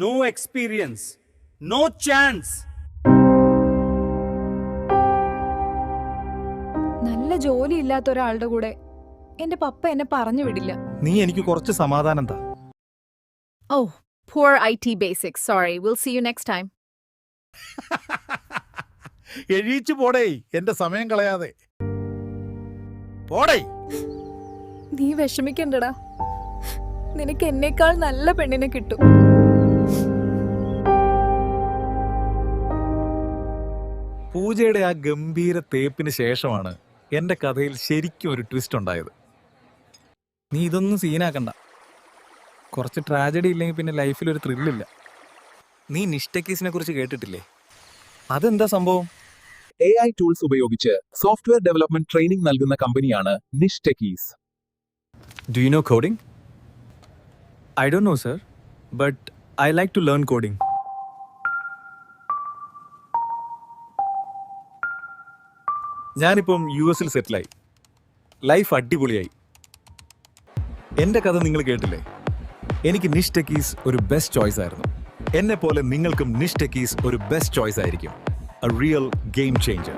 No experience. No chance. നല്ല ജോലി ഇല്ലാത്ത ഒരാളുടെ കൂടെ എന്റെ പപ്പ എന്നെ പറഞ്ഞു വിടില്ല. നീ എനിക്ക് കുറച്ച് സമാധാനം താ. Oh, poor IT basics. Sorry. We'll see you next time. എഴീച്ചു പോടേ, എന്റെ സമയം കളയാതെ പോടേ. നീ വിഷമിക്കണ്ടടാ. നിനക്ക് എന്നേക്കാൾ നല്ല പെണ്ണിനെ കിട്ടും. പൂജയുടെ ആ ഗംഭീര തേപ്പിന് ശേഷമാണ് എന്റെ കഥയിൽ ശരിക്കും ഒരു ട്വിസ്റ്റ് ഉണ്ടായത്. നീ ഇതൊന്നും സീനാക്കണ്ട. കുറച്ച് ട്രാജഡി ഇല്ലെങ്കിൽ പിന്നെ ലൈഫിൽ ഒരു ത്രില്ലില്ല. നീ നിഷ്ടെക്കീസിനെ കുറിച്ച് കേട്ടിട്ടില്ലേ? അതെന്താ സംഭവം? AI ടൂൾസ് ഉപയോഗിച്ച് സോഫ്റ്റ്വെയർ ഡെവലപ്മെന്റ് ട്രെയിനിംഗ് നൽകുന്ന കമ്പനിയാണ് നിഷ്ടെക്കീസ്. Do you know coding? I don't know, sir, but I like to learn coding. ഞാനിപ്പം US-ൽ സെറ്റിലായി. ലൈഫ് അടിപൊളിയായി. എൻ്റെ കഥ നിങ്ങൾ കേട്ടില്ലേ? എനിക്ക് നിഷ്ടെക്കീസ് ഒരു ബെസ്റ്റ് ചോയ്സ് ആയിരുന്നു. എന്നെ പോലെ നിങ്ങൾക്കും നിഷ്ടെക്കീസ് ഒരു ബെസ്റ്റ് ചോയ്സ് ആയിരിക്കും. A real game changer.